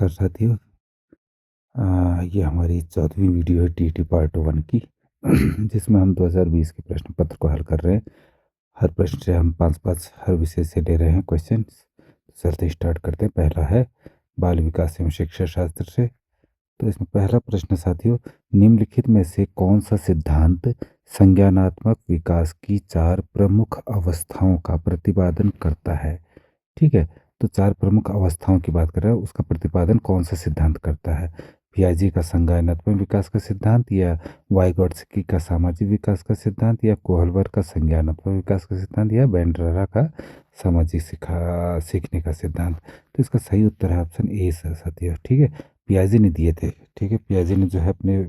नमस्कार साथियों। ये हमारी 14वीं वीडियो है टीटी पार्ट 1 की जिसमें हम 2020 के प्रश्न पत्र को हल कर रहे हैं। हर प्रश्न से हम 5-5 हर विषय से ले रहे हैं क्वेश्चन। चलते स्टार्ट करते हैं। पहला है बाल विकास एवं शिक्षा शास्त्र से। तो इसमें पहला प्रश्न साथियों, निम्नलिखित में से कौन सा सिद्धांत संज्ञानात्मक विकास की 4 प्रमुख अवस्थाओं का प्रतिपादन करता है? ठीक है, तो 4 प्रमुख अवस्थाओं की बात कर रहा है, उसका प्रतिपादन कौन सा सिद्धांत करता है? पियाजे का संज्ञानात्मक विकास का सिद्धांत, या वाइगोत्स्की का सामाजिक विकास का सिद्धांत, या कोहलबर का संज्ञानात्मक विकास का सिद्धांत, या बेंड्रा का सामाजिक सीखने का सिद्धांत? तो इसका सही उत्तर है ऑप्शन ए साथियों। ठीक है, पियाजे ने दिए थे। ठीक है, पियाजे ने जो है अपने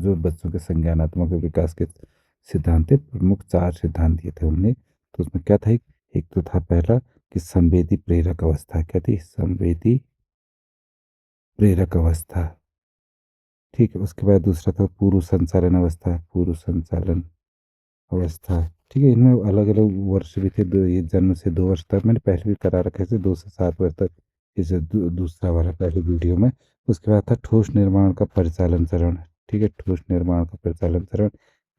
जो बच्चों के संज्ञानात्मक विकास के सिद्धांत थे, प्रमुख 4 सिद्धांत दिए थे उन्होंने। तो उसमें क्या था, एक तो था पहला कि संवेदी प्रेरक अवस्था। क्या थी? संवेदी प्रेरक अवस्था। ठीक है, उसके बाद दूसरा था पूर्व संचालन अवस्था। पूर्व संचालन अवस्था। ठीक है, इनमें अलग अलग वर्ष भी थे। ये जन्म से 2 वर्ष तक मैंने पहले भी करा रखे थे, 2 से 7 वर्ष तक। इसे दूसरा वाला पहले वीडियो में। उसके बाद था ठोस निर्माण का परिचालन चरण। ठीक है, ठोस निर्माण का परिचालन चरण,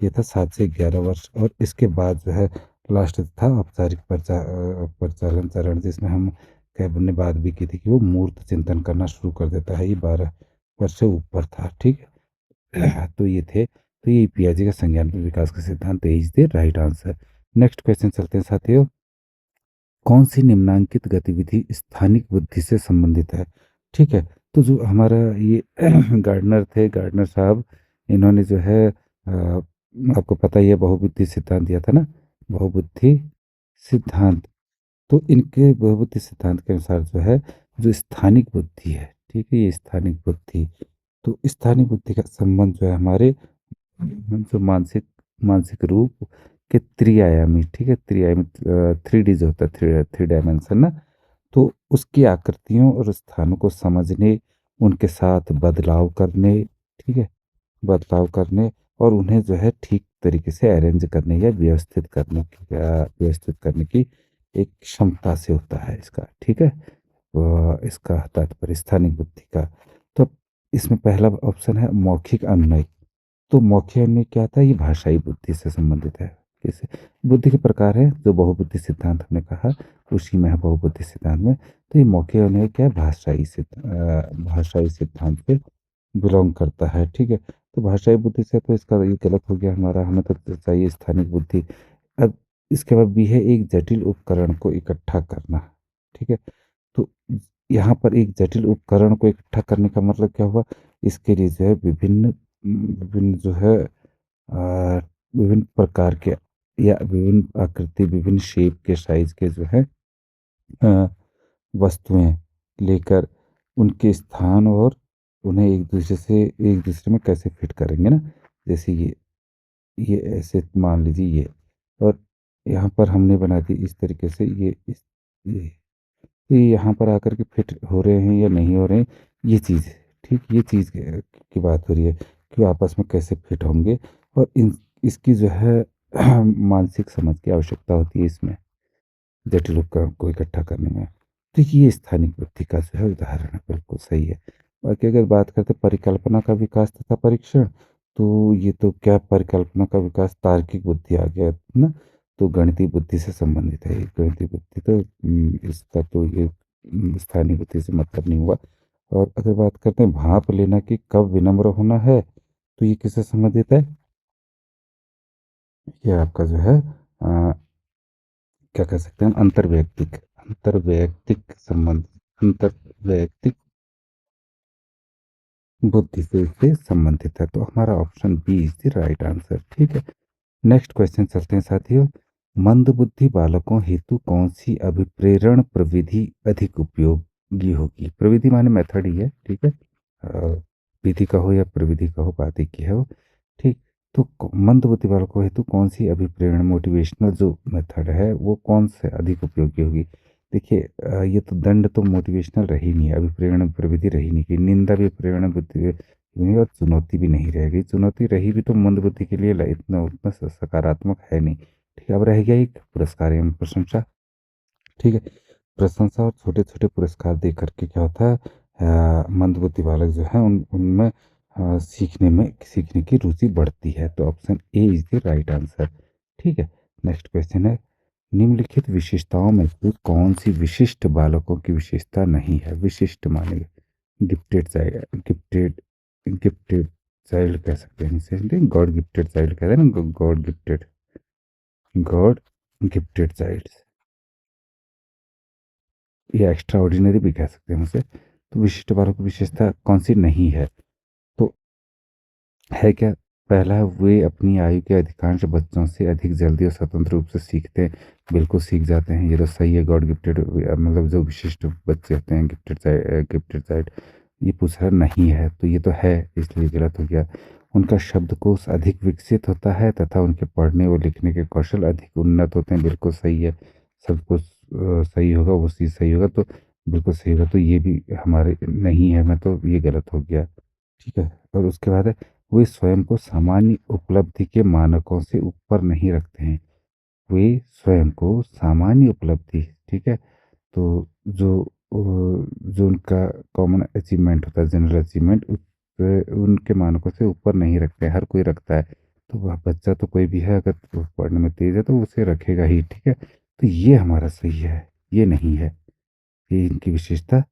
ये था 7 से 11 वर्ष। और इसके बाद जो है लास्ट था औपचारिक परिचालन चरण, जिसमें हम कैब ने बात भी की थी कि वो मूर्त चिंतन करना शुरू कर देता है। ये 12 वर्ष से ऊपर था। ठीक है, तो ये थे। तो ये पियाजे का संज्ञानात्मक विकास का सिद्धांत is the right answer. Next question चलते हैं साथियों। कौन सी निम्नांकित गतिविधि स्थानिक बुद्धि से संबंधित है? ठीक है, तो जो हमारा ये गार्डनर थे, गार्डनर साहब, इन्होंने जो है आपको पता ही है बहुबुद्धि सिद्धांत दिया था ना, बहुबुद्धि सिद्धांत। तो इनके बहुबुद्धि सिद्धांत के अनुसार जो है, जो स्थानिक बुद्धि है, ठीक है, ये स्थानिक बुद्धि, तो स्थानिक बुद्धि का संबंध जो है हमारे जो मानसिक मानसिक रूप के त्रिआयामी, ठीक है, त्रिआयामी 3D जो होता है, थ्री डायमेंशन ना, तो उसकी आकृतियों और स्थानों को समझने, उनके साथ बदलाव करने, ठीक है, बदलाव करने, और उन्हें जो है ठीक तरीके से अरेंज करने या व्यवस्थित करने की एक क्षमता से होता है इसका। ठीक है, इसका तात्पर्य स्थानिक बुद्धि का। तो इसमें पहला ऑप्शन है मौखिक अनुनय। तो मौखिक अनुनय क्या था? ये भाषाई बुद्धि से संबंधित है। कैसे? बुद्धि के प्रकार है, जो बहुबुद्धि सिद्धांत हमने कहा उसी में है, बहुबुद्धि सिद्धांत में। तो ये मौखिक अनुनय क्या है? भाषाई सिद्धांत पे बिलोंग करता है। ठीक है, तो भाषाई बुद्धि से तो इसका ये गलत हो गया हमारा, हमें तो चाहिए स्थानिक बुद्धि। अब इसके बाद भी है एक जटिल उपकरण को इकट्ठा करना। ठीक है, तो यहाँ पर एक जटिल उपकरण को इकट्ठा करने का मतलब क्या हुआ? इसके लिए जो है विभिन्न विभिन्न जो है विभिन्न प्रकार के या विभिन्न आकृति, विभिन्न शेप के, साइज के जो है अ, वस्तुएं लेकर उनके स्थान और उन्हें एक दूसरे में कैसे फिट करेंगे ना। जैसे ये ऐसे मान लीजिए ये, और यहाँ पर हमने बना दी इस तरीके से, ये ये यहाँ पर आकर के फिट हो रहे हैं या नहीं हो रहे हैं, ये चीज़। ठीक, ये चीज़ की बात हो रही है कि वो आपस में कैसे फिट होंगे, और इन इसकी जो है मानसिक समझ की आवश्यकता होती है इसमें, जटिल उपकरण को इकट्ठा करने में। तो ये स्थानिक बुद्धि का जो है उदाहरण है, बिल्कुल सही है। बाकी अगर बात करते हैं परिकल्पना का विकास तथा परीक्षण, तो ये तो क्या, परिकल्पना का विकास तार्किक बुद्धि आ गया ना, तो गणितीय बुद्धि से संबंधित है। ये गणितीय बुद्धि तो इसका तो ये स्थानीय बुद्धि से मतलब नहीं हुआ। और अगर बात करते हैं भाप लेना कि कब विनम्र होना है, तो ये किससे संबंधित है? ये आपका जो है क्या कह सकते हैं, अंतर्वैयक्तिक संबंध, अंतर्वैयक्तिक बुद्धि से संबंधित है। तो हमारा option B is the right answer. ठीक है, नेक्स्ट क्वेश्चन चलते हैं साथियों। मंदबुद्धि बालकों हेतु कौन सी अभिप्रेरण प्रविधि अधिक उपयोगी होगी? प्रविधि माने मेथड ही है। ठीक है, विधि कहो या प्रविधि कहो, बात एक ही है वो। ठीक, तो मंदबुद्धि बालकों हेतु कौन सी अभिप्रेरण मोटिवेशनल जो मेथड है वो कौन से अधिक उपयोगी होगी? देखिए ये तो दंड तो मोटिवेशनल रही नहीं है, अभिप्रेरण प्रविधि रही नहीं कि निंदा भी प्रेरणा बुद्धि नहीं, और चुनौती भी नहीं रहेगी। चुनौती रही भी तो मंद बुद्धि के लिए इतना उतना सकारात्मक है नहीं। ठीक है, अब रह गया एक पुरस्कार एवं प्रशंसा। ठीक है, प्रशंसा और छोटे छोटे पुरस्कार दे करके क्या होता है, मंदबुद्धि बालक जो है उनमें सीखने की रुचि बढ़ती है। तो option A is the right answer. ठीक है। नेक्स्ट क्वेश्चन है, निम्नलिखित विशेषताओं में से कौन सी विशिष्ट बालकों की विशेषता नहीं है? विशिष्ट माने गिफ्टेड चाइल्ड, गिफ्टेड चाइल्ड कह सकते हैं इसे, गॉड गिफ्टेड चाइल्ड कहते हैं ना, गॉड गिफ्टेड चाइल्ड, या एक्स्ट्रा ऑर्डिनरी भी कह सकते हैं उसे। तो विशिष्ट बालकों की विशेषता कौन सी नहीं है? तो है क्या? पहला है, वे अपनी आयु के अधिकांश बच्चों से अधिक जल्दी और स्वतंत्र रूप से सीखते हैं। बिल्कुल सीख जाते हैं, ये तो सही है। गॉड गिफ्टेड मतलब जो विशिष्ट बच्चे होते हैं, गिफ्टेड चाइल्ड, ये पूछ रहा नहीं है, तो ये तो है, इसलिए गलत हो गया। उनका शब्दकोश अधिक विकसित होता है तथा उनके पढ़ने और लिखने के कौशल अधिक उन्नत होते हैं। बिल्कुल सही है। शब्दकोश सही होगा, वो चीज़ सही होगा, तो बिल्कुल सही होगा, तो ये भी हमारे नहीं है, मैं तो ये गलत हो गया। ठीक है। और उसके बाद है, वे स्वयं को सामान्य उपलब्धि के मानकों से ऊपर नहीं रखते हैं। वे स्वयं को सामान्य उपलब्धि, ठीक है, तो जो उनका कॉमन अचीवमेंट होता है, जनरल अचीवमेंट, उनके मानकों से ऊपर नहीं रखते हैं। हर कोई रखता है, तो वह बच्चा तो कोई भी है, अगर वो पढ़ने में तेज है तो उसे रखेगा ही। ठीक है, तो ये हमारा सही है, ये नहीं है। ये इनकी विशेषता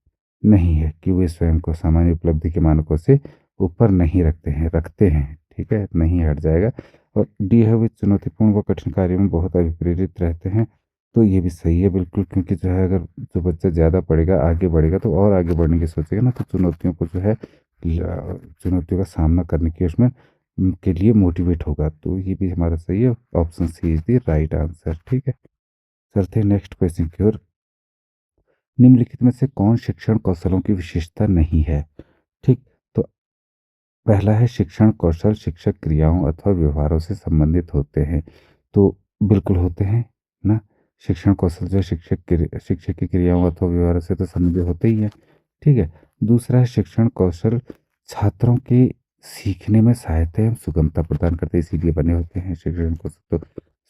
नहीं है कि वे स्वयं को सामान्य उपलब्धि के मानकों से ऊपर नहीं रखते हैं। ठीक है, नहीं हट जाएगा। और डी है, वे चुनौतीपूर्ण व कठिन कार्यों में बहुत अभिप्रेरित रहते हैं। तो ये भी सही है बिल्कुल, क्योंकि जो है, अगर जो बच्चा ज़्यादा पढ़ेगा, आगे बढ़ेगा, तो और आगे बढ़ने की सोचेगा ना, तो चुनौतियों को जो है, चुनौतियों का सामना करने की उसमें के लिए मोटिवेट होगा। तो ये भी हमारा सही है। Option C is the right answer. ठीक है, चलते हैं नेक्स्ट क्वेश्चन की ओर। निम्नलिखित में से कौन शिक्षण कौशलों की विशेषता नहीं है? ठीक, तो पहला है, शिक्षण कौशल शिक्षक क्रियाओं अथवा व्यवहारों से संबंधित होते हैं। तो बिल्कुल होते हैं ना। शिक्षण कौशल जो है, शिक्षक की क्रियाओं अथवा व्यवहारों से तो संबंधित होते ही है। ठीक है। दूसरा है, शिक्षण कौशल छात्रों के सीखने में सहायता एवं सुगमता प्रदान करते हैं, इसीलिए बने होते हैं। शिक्षण कौशल तो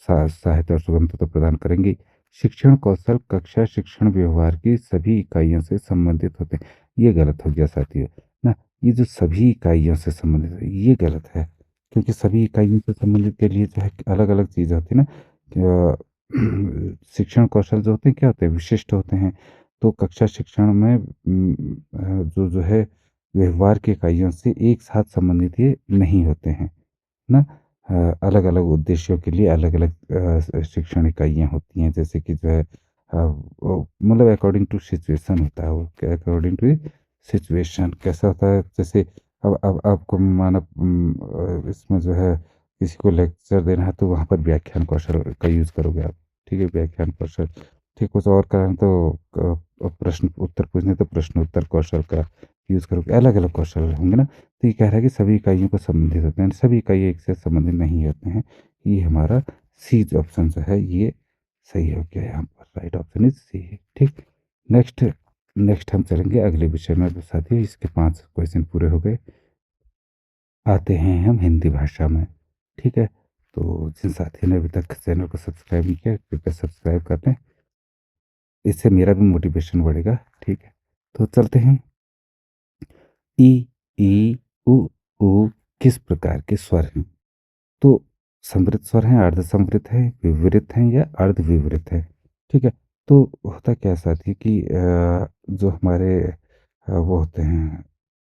सहायता और सुगमता तो प्रदान करेंगे। शिक्षण कौशल कक्षा शिक्षण व्यवहार की सभी इकाइयों से संबंधित होते हैं, ये गलत हो गया साथियों ना। ये जो सभी इकाइयों से संबंधित है, ये गलत है, क्योंकि सभी इकाइयों से संबंधित के लिए जो है अलग अलग चीज़ें होती है ना। शिक्षण कौशल जो होते हैं, क्या होते हैं, विशिष्ट होते हैं। तो कक्षा शिक्षण में जो है, व्यवहार की इकाइयों से एक साथ संबंधित ये नहीं होते हैं ना। अलग अलग उद्देश्यों के लिए अलग अलग शिक्षण इकाइयाँ होती हैं, जैसे कि जो है, मतलब अकॉर्डिंग टू सिचुएशन होता है वो, अकॉर्डिंग टू सिचुएशन कैसा होता है। जैसे अब आपको माना इसमें जो है, किसी को लेक्चर देना है, तो वहाँ पर व्याख्यान कौशल का यूज़ करोगे आप। ठीक है, व्याख्यान कौशल। ठीक, कुछ और करना तो प्रश्न उत्तर पूछने, तो प्रश्न उत्तर कौशल का यूज़ करोगे। अलग अलग कौशल होंगे ना। तो ये कह रहा है कि सभी इकाइयों को संबंधित होते हैं, सभी इकाई एक से संबंधित नहीं होते हैं। ये हमारा सी ऑप्शन जो है, ये सही हो गया। यहाँ पर राइट ऑप्शन इज सी है। ठीक। नेक्स्ट नेक्स्ट हम चलेंगे अगले विषय में। तो साथियों, इसके 5 क्वेश्चन पूरे हो गए। आते हैं हम हिंदी भाषा में। ठीक है, तो जिन साथियों ने अभी तक चैनल को सब्सक्राइब नहीं किया, कृपया सब्सक्राइब कर लें, इससे मेरा भी मोटिवेशन बढ़ेगा। ठीक है, तो चलते हैं। ई, ई, उ, ऊ किस प्रकार के स्वर हैं? तो समृद्ध स्वर हैं, अर्ध समृद्ध है, विवरित हैं, या अर्ध विवरित है? ठीक है। तो होता क्या साथी कि जो हमारे वो होते हैं,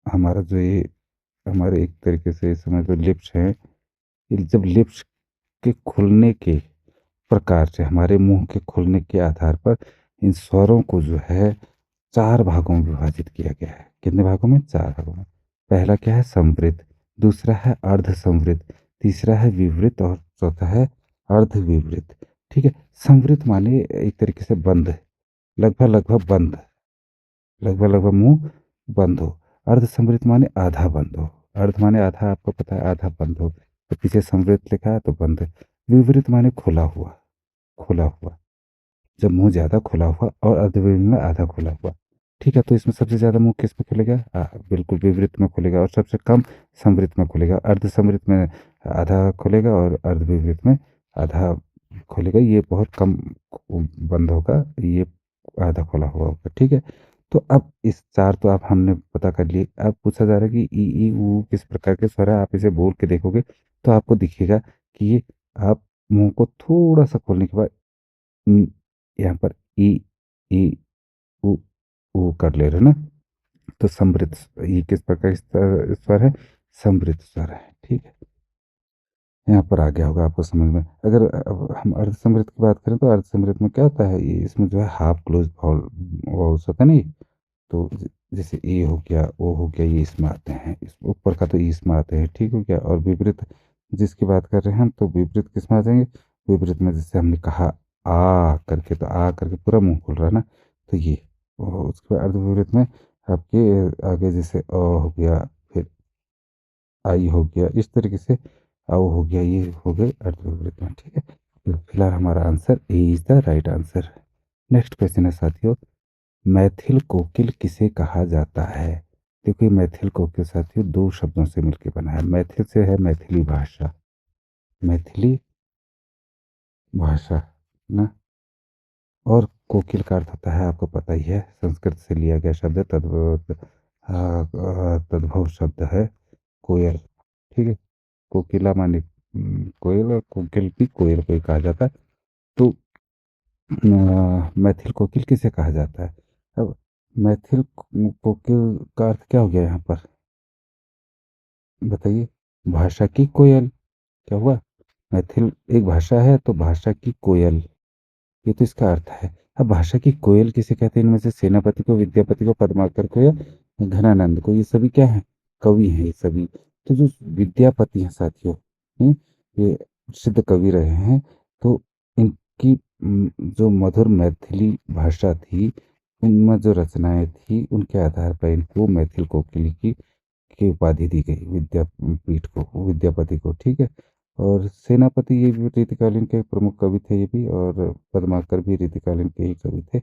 हमारा जो ये हमारे एक तरीके से समझ लो लिप्स हैं, ये जब लिप्स के खुलने के प्रकार से, हमारे मुंह के खुलने के आधार पर, इन स्वरों को जो है 4 भागों में विभाजित किया गया है। कितने भागों में? 4 भागों में। पहला क्या है? समवृत्त। दूसरा है अर्ध समवृत्त। तीसरा है विवृत, और चौथा है अर्ध विवृत। ठीक है। समवृत्त माने एक तरीके से बंद, लगभग लगभग बंद, लगभग लगभग मुंह बंद हो। अर्ध समवृत्त माने आधा बंद हो। अर्ध माने आधा, आपको पता है, आधा बंद हो, तो पीछे समवृत्त लिखा है तो बंद है। विवृत माने खुला हुआ, खुला हुआ, जब मुंह ज़्यादा खुला हुआ, और अर्धविराम में आधा खुला हुआ। ठीक है, तो इसमें सबसे ज़्यादा मुंह किस में खुलेगा? बिल्कुल विवृत में खुलेगा, और सबसे कम समवृत्त में खुलेगा। अर्ध समवृत्त में आधा खुलेगा, और अर्ध विवृत में आधा खुलेगा। ये बहुत कम बंद होगा, ये आधा खुला हुआ होगा। ठीक है, तो अब इस 4 तो आप हमने पता कर लिए। अब पूछा जा रहा है कि ई, ई, ऊ किस प्रकार के स्वर है? आप इसे बोल के देखोगे तो आपको दिखेगा कि ये आप मुँह को थोड़ा-सा खोलने के बाद यहाँ पर ई, ई, उ, ऊ कर ले रहे हो ना? तो समृद्ध ये किस प्रकार का स्वर है? समृद्ध स्वर है, ठीक है? यहाँ पर आ गया होगा आपको समझ में। अगर अब हम अर्ध समृद्ध की बात करें तो अर्ध समृद्ध में क्या होता है? ये इसमें जो है हाफ क्लोज वाउल्स होता है ना ये? तो जैसे ए हो गया, ओ हो गया, ये इसमें आते हैं। इस ऊपर का तो ई इसमें आते हैं, ठीक हो गया? और विपरीत जिसकी बात कर रहे हैं हम, तो विपरीत किस में आ जाएंगे? विपरीत में जैसे हमने कहा आ करके, तो आ करके पूरा मुंह खुल रहा है ना, तो ये। और उसके बाद अर्ध विपरीत में आपके आगे जैसे अ हो गया, फिर आई हो गया, इस तरीके से आओ हो गया, ये हो गए अर्ध विपरीत में, ठीक है? तो फिलहाल हमारा answer A is the right answer. Next question है साथियों, मैथिल कोकिल किसे कहा जाता है? देखो ये मैथिल कोकिल साथियों दो शब्दों से मिलकर बना है। मैथिल से है मैथिली भाषा, मैथिली भाषा ना, और कोकिल का अर्थ होता है आपको पता ही है, संस्कृत से लिया गया शब्द है, तद्भव शब्द है कोयल, ठीक है? कोकिला माने कोयल, और कोकिल भी कोयल को ही कहा जाता है। तो मैथिल कोकिल किसे कहा जाता है? अब मैथिल कोकिल का अर्थ क्या हो गया यहाँ पर? बताइए। भाषा की कोयल। क्या हुआ? मैथिल एक भाषा है, तो भाषा की कोयल, ये तो इसका अर्थ है। अब भाषा की कोयल किसे कहते हैं? इनमें से सेनापति को, विद्यापति को, पद्माकर को, या घनानंद को? ये सभी क्या है? कवि हैं ये सभी। तो जो विद्यापति हैं साथियों, हैं, ये प्रसिद्ध कवि रहे हैं। तो इनकी जो मधुर मैथिली भाषा थी, उनमें जो रचनाएं थी, उनके आधार पर इनको मैथिल कोकिल की उपाधि दी गई, विद्यापीठ को, विद्यापति को, ठीक है? और सेनापति ये भी रीतिकालीन के प्रमुख कवि थे ये भी, और पद्माकर भी रीतिकालीन के ही कवि थे।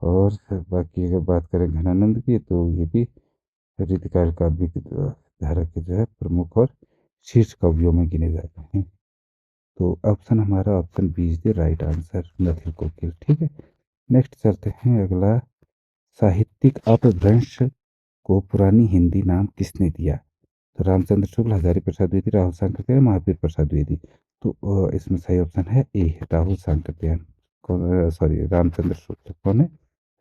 और बाकी अगर बात करें घनानंद की, तो ये भी रीतिकाल काव्य की धारा के जो है प्रमुख और शीर्ष कवियों में गिने जाते हैं। तो ऑप्शन हमारा option B is the right answer, Maithil Kokil, ठीक है? नेक्स्ट चलते हैं अगला, साहित्यिक अपभ्रंश को पुरानी हिंदी नाम किसने दिया? तो रामचंद्र शुक्ल, हजारी प्रसाद द्विवेदी, राहुल सांकृत्यायन, महावीर प्रसाद द्विवेदी। तो इसमें सही ऑप्शन है ए, राहुल सांकृत्यायन। कौन? सॉरी, रामचंद्र शुक्ल कौन है?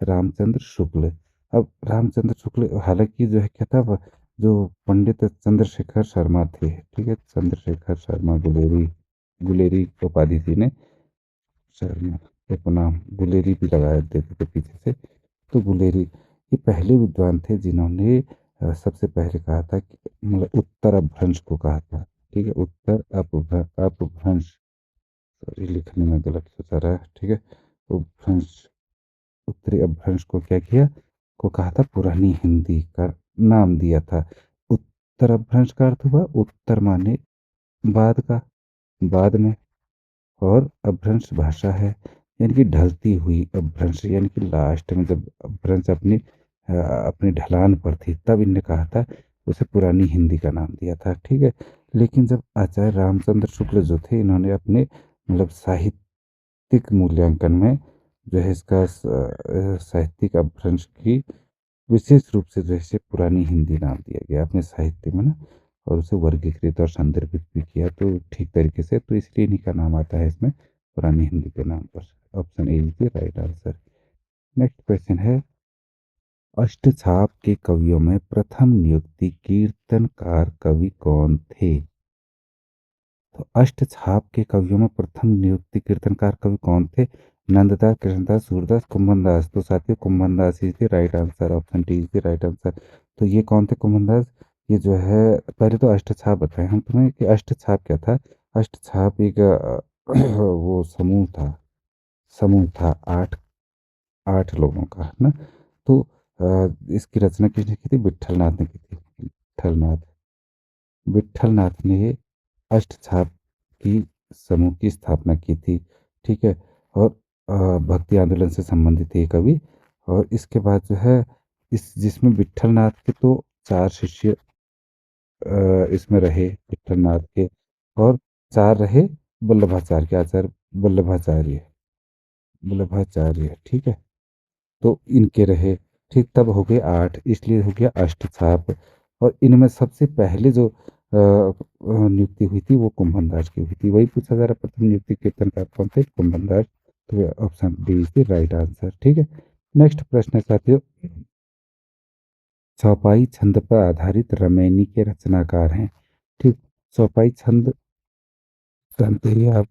रामचंद्र शुक्ल। अब रामचंद्र शुक्ल हालांकि जो है क्या था, जो पंडित चंद्रशेखर शर्मा थे, ठीक है? चंद्रशेखर शर्मा गुलेरी, गुलेरी उपाधि थी ने, शर्मा उपनाम, गुलेरी भी लगा देते थे पीछे से। तो गुलेरी ये पहले विद्वान थे जिन्होंने सबसे पहले कहा था कि, मतलब उत्तर अपभ्रंश को कहा था, ठीक है? उत्तर अपभ्रंश, सॉरी लिखने में गलत हो जा रहा है, ठीक है? उपभ्रंश, उत्तरी अपभ्रंश को क्या किया, को कहा था पुरानी हिंदी का नाम दिया था। उत्तर अपभ्रंश का अर्थ हुआ उत्तर माने बाद का, बाद में, और अपभ्रंश भाषा है, यानी कि ढलती हुई अपभ्रंश, यानी कि लास्ट में जब अपभ्रंश अपनी ढलान पर थी, तब इनने कहा था, उसे पुरानी हिंदी का नाम दिया था, ठीक है? लेकिन जब आचार्य रामचंद्र शुक्ल जो थे, इन्होंने अपने मतलब साहित्यिक मूल्यांकन में जो है इसका साहित्यिक अपभ्रंश की विशेष रूप से जो है इसे पुरानी हिंदी नाम दिया गया अपने साहित्य में ना, और उसे वर्गीकृत और संदर्भित भी किया तो ठीक तरीके से, तो इसलिए इन्हीं का नाम आता है इसमें पुरानी हिंदी के नाम पर। Option A is the right answer. Next question है, अष्टछाप के कवियों में प्रथम नियुक्ति कीर्तनकार कवि कौन थे? तो अष्टछाप के कवियों में प्रथम नियुक्ति कीर्तनकार कवि कौन थे? नंददास, कृष्णदास, सूरदास, कुंभनदास। तो साथियों Kumbhandas is the right answer, option D is the right answer. तो ये कौन थे कुंभनदास? ये जो है, पहले तो अष्टछाप बताएं हम तुम्हें कि अष्टछाप क्या था। अष्टछाप एक वो समूह था आठ, आठ लोगों का ना। तो इसकी रचना किसने की थी? विट्ठलनाथ ने की थी, विट्ठलनाथ, विट्ठलनाथ ने अष्टछाप की समूह की स्थापना की थी, ठीक है? और भक्ति आंदोलन से संबंधित है ये कवि। और इसके बाद जो है, इस जिसमें विट्ठलनाथ के तो चार शिष्य इसमें रहे विट्ठलनाथ के, और चार रहे वल्लभाचार्य के, आचार्य वल्लभाचार्य, वल्लभाचार्य, ठीक है? तो इनके रहे, ठीक, तब हो गए 8, इसलिए हो गया अष्टछाप। और इनमें सबसे पहले जो नियुक्ति हुई थी वो कुंभनदास की हुई थी। वही पूछा जा रहा, प्रथम नियुक्ति कीर्तनकार कौन थे? कुंभनदास। तो option B is the right answer. ठीक है, नेक्स्ट प्रश्न है साथियों, चौपाई छंद पर आधारित रमैनी के रचनाकार हैं। ठीक, चौपाई छंद जानते ही आप।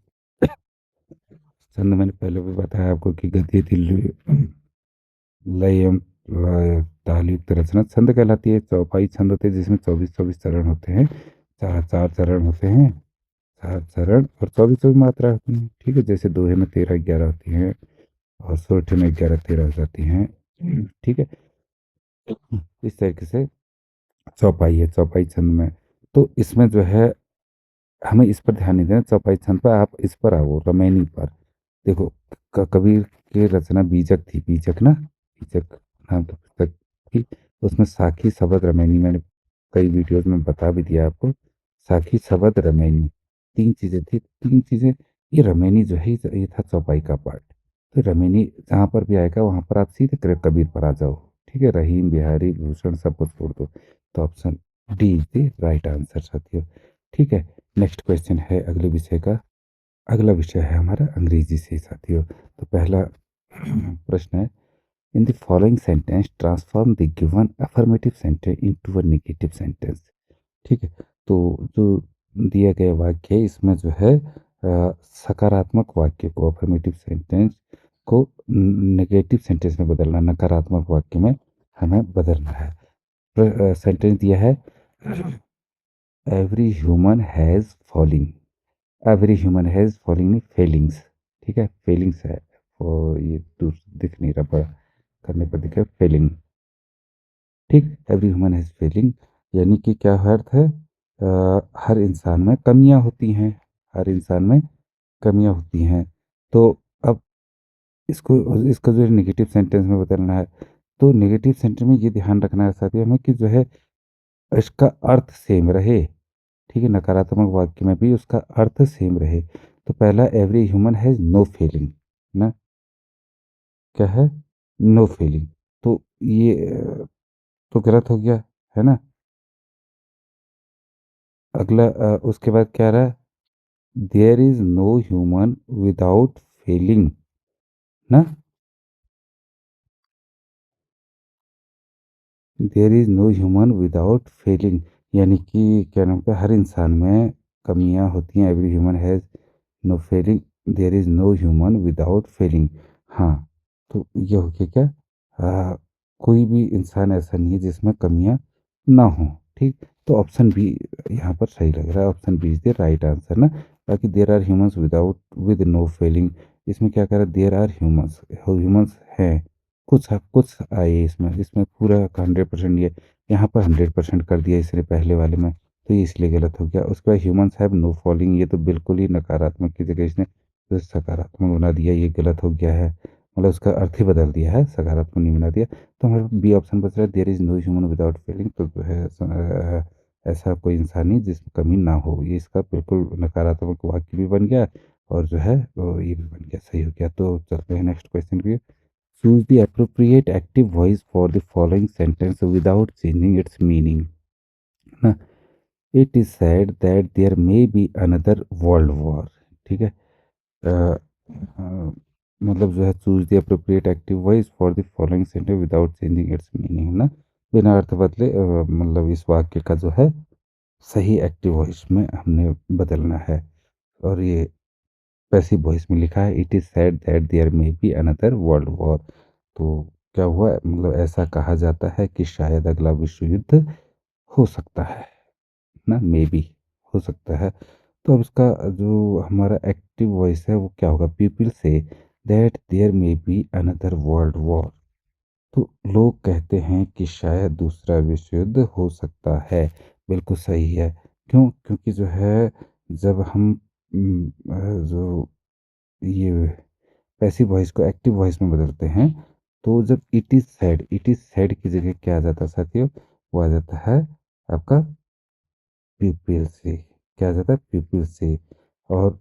छंद मैंने पहले भी बताया आपको कि गद्य दिल्ली लय एवं तालयुक्त रचना छंद कहलाती है। चौपाई छंद होते हैं जिसमें 24-24 चरण होते हैं, चार चार चरण होते हैं, चार चरण और 24-24 मात्रा होती हैं। ठीक है, जैसे दोहे में 13-11 होती हैं और सोरठे में 11-13 हो जाती हैं। ठीक है, इस तरीके से चौपाई है, चौपाई छंद में। तो इसमें जो है हमें इस पर ध्यान नहीं देना, चौपाई छंद पर आप इस पर आओ, रमैनी पर। देखो, कबीर की रचना बीजक थी, बीजक ना, बीजक नाम तो पुस्तक थी। उसमें साखी शबद रमैनी, मैंने कई वीडियोज में बता भी दिया आपको। साखी शबद रमैनी तीन चीजें थी, तीन चीजें। ये रमैनी जो है ये था चौपाई का पार्ट। तो रमैनी जहाँ पर भी आएगा वहां पर आप सीधे कबीर पर आ जाओ। ठीक है, रहीम बिहारी भूषण सबको छोड़ दो। तो option D is the right answer साथियों। ठीक है, नेक्स्ट क्वेश्चन है अगले विषय का। अगला विषय है हमारा अंग्रेजी से साथियों। तो पहला प्रश्न है, in the following sentence transform the given affirmative sentence into a negative sentence. ठीक है, तो जो दिया गया वाक्य है इसमें जो है सकारात्मक वाक्य को, अफर्मेटिव सेंटेंस को नेगेटिव सेंटेंस में बदलना, नकारात्मक वाक्य में हमें बदलना है। सेंटेंस दिया है, every human has falling. Every human has falling नहीं, फेलिंग्स। ठीक है, फेलिंग्स है, और ये दिख नहीं रहा, बड़ा करने पर दिख रहा है फेलिंग। ठीक, एवरी ह्यूमन हैज़ फेलिंग, यानी कि क्या अर्थ है? हर इंसान में कमियां होती हैं, हर इंसान में कमियां होती हैं। तो अब इसको इसका जो है नेगेटिव सेंटेंस में बदलना है। तो नेगेटिव सेंटेंस में ये ध्यान रखना है साथियों हमें कि जो है इसका अर्थ सेम रहे। ठीक है, नकारात्मक वाक्य में भी उसका अर्थ सेम रहे। तो पहला, every human has no feeling ना, क्या है? No feeling. तो ये तो गलत हो गया, है ना। अगला उसके बाद क्या रहा? There is no human without feeling ना, there is no human without feeling, यानी कि क्या नाम है, हर इंसान में कमियां होती हैं। Every human has no feeling, there is no human without feeling. हाँ, तो ये हो गया क्या? कोई भी इंसान ऐसा नहीं है जिसमें कमियां ना हो। ठीक, तो ऑप्शन बी यहाँ पर सही लग रहा है, option B is the right answer ना। बाकी there are humans without with no feeling, इसमें क्या कह रहा है? देयर आर ह्यूमंस, ह्यूमंस हैं, कुछ आए इसमें, इसमें पूरा 100% ये, यहाँ पर 100% कर दिया इसने पहले वाले में, तो ये इसलिए गलत हो गया। उसके बाद ह्यूमंस हैव नो फॉलिंग, ये तो बिल्कुल ही नकारात्मक की जगह इसने तो सकारात्मक बना दिया, ये गलत हो गया है, मतलब उसका अर्थ ही बदल दिया है, सकारात्मक नहीं बना दिया। तो हमारे बी ऑप्शन बच रहा है, there is no human without feeling. तो जो है ऐसा कोई इंसान नहीं जिसमें कमी ना हो, ये इसका बिल्कुल नकारात्मक वाक्य भी बन गया और जो है वो ये भी बन गया, सही हो गया। तो चलते हैं नेक्स्ट क्वेश्चन पे। Choose the appropriate active voice for the following sentence without changing its meaning ना। It is said that there may be another world war। ठीक है, मतलब जो है choose the appropriate active voice for the following sentence without changing its meaning ना, बिना अर्थ बदले मतलब इस वाक्य का जो है सही एक्टिव वॉइस में हमने बदलना है। और ये पैसिव वॉइस में लिखा है, it is said that there may be another world war. तो क्या हुआ, मतलब ऐसा कहा जाता है कि शायद अगला विश्व युद्ध हो सकता है ना, मे बी हो सकता है। तो अब उसका जो हमारा एक्टिव वॉइस है वो क्या होगा? People say that there may be another world war. तो लोग कहते हैं कि शायद दूसरा विश्व युद्ध हो सकता है। बिल्कुल सही है। क्यों? क्योंकि जो है जब हम जो ये पैसिव वॉइस को एक्टिव वॉइस में बदलते हैं, तो जब इट इज सैड की जगह क्या आ जाता है साथियों? वो आ जाता है आपका पीपल से, क्या आ जाता है? पीपल से। और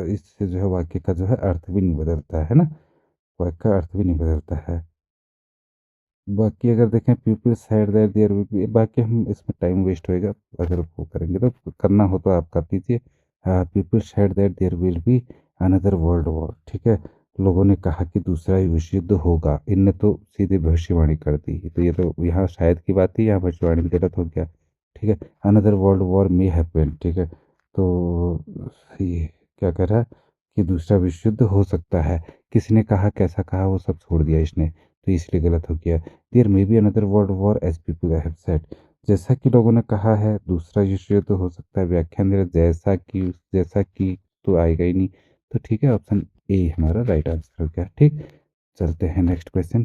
इससे जो है वाक्य का जो है अर्थ भी नहीं बदलता है ना, वाक्य का अर्थ भी नहीं बदलता है। बाकी अगर देखें people said that there will be, बाकी हम इसमें टाइम वेस्ट होएगा, अगर वो करेंगे तो करना हो तो आप कर दीजिए। People said that there will be another world war, ठीक है। लोगों ने कहा कि दूसरा विश्व युद्ध होगा, इनने तो सीधे भविष्यवाणी कर दी, तो ये तो यहाँ शायद की बात थी, यहाँ भविष्यवाणी गलत हो गया, ठीक है। Another world war may happen, ठीक है। तो ये क्या कर रहा है कि दूसरा विश्व युद्ध हो सकता है, किसी ने कहा कैसा कहा वो सब छोड़ दिया इसने, तो इसलिए गलत हो गया। There may be another world war as people have said, जैसा कि लोगों ने कहा है दूसरा विश्व युद्ध हो सकता है, व्याख्यान दे रहा है, जैसा कि तो आएगा ही नहीं, तो ठीक है, ऑप्शन ए हमारा राइट आंसर हो गया, ठीक। चलते हैं next question.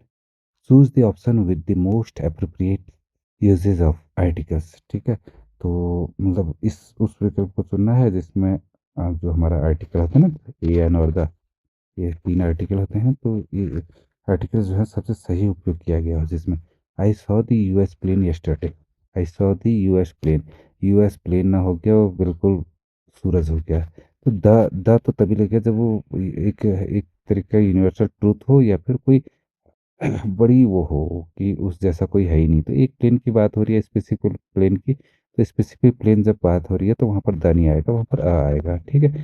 Choose the option with the most appropriate usages of articles, ठीक है। तो मतलब इस उस विकल्प को चुनना है जिसमें जो हमारा आर्टिकल होता है ना, ए एन और द, ये तीन आर्टिकल होते हैं, तो ये आर्टिकल जो है सबसे सही उपयोग किया गया हो, जिसमें I saw the US plane yesterday, I saw the US plane, US plane ना हो गया वो बिल्कुल सूरज हो गया। तो द तो तभी लग गया जब वो एक एक तरीके का यूनिवर्सल ट्रूथ हो, या फिर कोई बड़ी वो हो कि उस जैसा कोई है ही नहीं। तो एक प्लेन की बात हो रही है, स्पेसिफिक प्लेन की, तो स्पेसिफिक प्लेन जब बात हो रही है तो वहाँ पर द नहीं आएगा, वहाँ पर अ आएगा, ठीक है।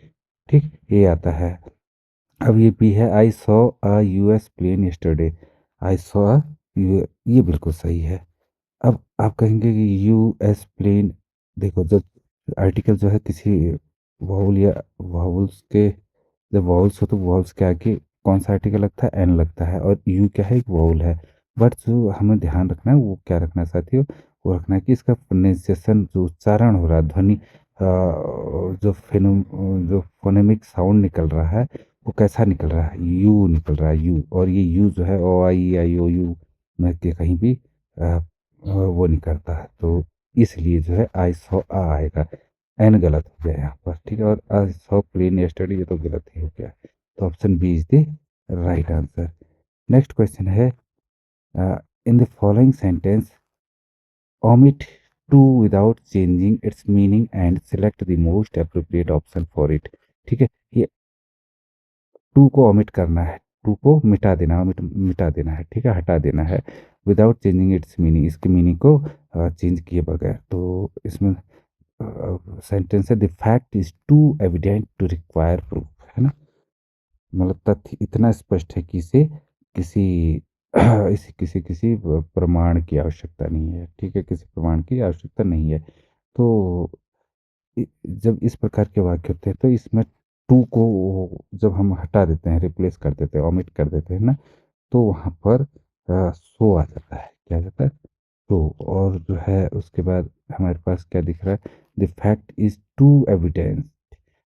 ठीक, ये आता है। अब ये भी है, I saw a US plane yesterday, I saw ये बिल्कुल सही है। अब आप कहेंगे कि यूएस प्लेन, देखो जब आर्टिकल जो है किसी वाउल या वाउल्स के, जब वाउल्स हो तो वाउल्स के आगे कौन सा आर्टिकल लगता है, एन लगता है, और यू क्या है, एक वाउल है। बट जो हमें ध्यान रखना है वो क्या रखना है साथियों, वो रखना है कि इसका प्रोनाउंसिएशन, जो उच्चारण हो रहा है, ध्वनि जो फोनेमिक साउंड निकल रहा है, वो कैसा निकल रहा है, यू निकल रहा है, यू। और ये यू जो है ओ आई आई ओ यू में के कहीं भी वो नहीं करता है, तो इसलिए जो है आई सॉ आ आएगा, एन गलत हो गया यहाँ पर, ठीक है। और आई सॉ प्लेन यस्टरडे, ये तो गलत ही हो गया, तो option B is the right answer. Next question है, in the following sentence omit to without changing its meaning and select the most appropriate option for it, ठीक है। ये टू को omit करना है, टू को मिटा देना, मिटा देना है, ठीक है, हटा देना है, विदाउट चेंजिंग इट्स मीनिंग, इसके मीनिंग को चेंज किए बगैर। तो इसमें सेंटेंस है, the fact is too evident to require proof, है ना। मतलब तथ्य इतना स्पष्ट है कि इसे किसी इसे किसी प्रमाण की आवश्यकता नहीं है, ठीक है, किसी प्रमाण की आवश्यकता नहीं है। तो जब इस प्रकार के वाक्य होते हैं तो इसमें टू को जब हम हटा देते हैं, रिप्लेस कर देते हैं, ओमिट कर देते हैं ना, तो वहाँ पर सो आ जाता है, क्या आ जाता है, तो। और जो है उसके बाद हमारे पास क्या दिख रहा है, the fact is too evidence,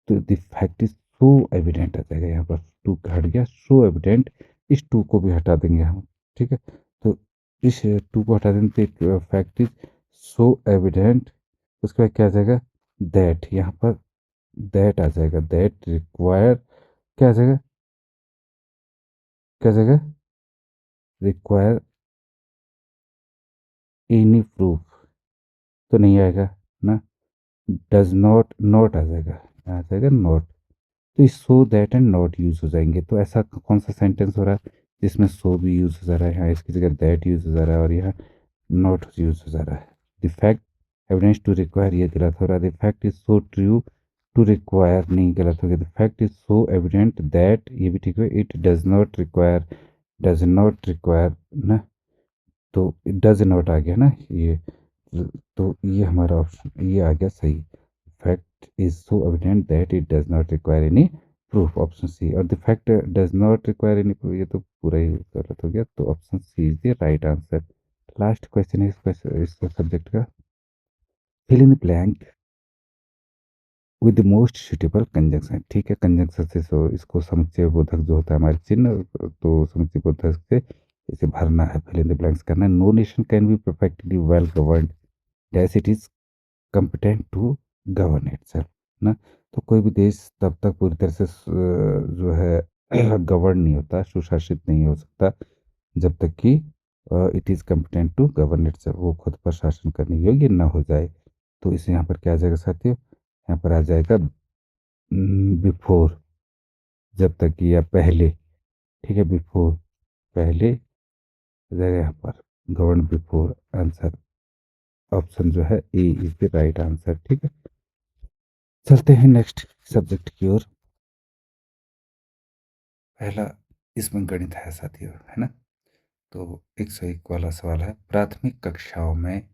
तो the fact is so evident आ जाएगा, यहाँ पर टू हट गया, सो एविडेंट, इस टू को भी हटा देंगे हम, ठीक है। तो इस टू को हटा देंगे तो फैक्ट इज सो एविडेंट, उसके बाद क्या आ जाएगा, दैट, यहाँ पर दैट आ जाएगा, दैट रिक्वायर, क्या आ जाएगा, क्या आ जाएगा, रिक्वायर एनी प्रूफ, तो नहीं आएगा ना, डज नॉट, नॉट आ जाएगा नॉट। तो इस so that and not use हो जाएंगे, तो ऐसा कौन सा सेंटेंस हो रहा है जिसमें सो भी यूज हो जा रहा है, यहाँ इसकी जगह दैट यूज हो जा रहा है, और यहाँ नॉट यूज हो जा रहा है। The fact evidence to require, ये गलत हो रहा है, the fact is so true to require, नहीं, गलत हो गया, the fact is so evident that, ये भी ठीक है, it does not require, does not require ना, तो डज नॉट आ गया ना ये, तो ये हमारा ऑप्शन ये आ गया सही। Fact is so evident that it does not require any proof, option C. और the fact does not require any proof, ये तो पूरा ही गलत हो गया, तो option C is the right answer. Last question है इस सब्जेक्ट का, fill in the blank with the most suitable conjunction, ठीक है, कंजंक्शन से इसको समुच्चय बोधक जो होता है हमारे चिन्ह, तो समुच्चय बोधक से इसे भरना है, फिल इन द ब्लैंक्स करना है। No nation can be perfectly well governed dash it is competent to govern itself ना, तो कोई भी देश तब तक पूरी तरह से जो है गवर्न नहीं होता, सुशासित नहीं हो सकता, जब तक कि it is competent to govern itself, वो खुद पर शासन करने योग्य ना हो जाए। तो इसे यहाँ पर क्या आ जाएगा साथियों, यहाँ पर आ जाएगा बिफोर, जब तक कि, या पहले, ठीक है, बिफोर, पहले आ जाएगा यहाँ पर। Govern before answer. ऑप्शन जो है ए इज द राइट आंसर। ठीक है, चलते हैं नेक्स्ट सब्जेक्ट की ओर। पहला इसमें गणित है साथियों, है ना। तो 101 वाला सवाल है, प्राथमिक कक्षाओं में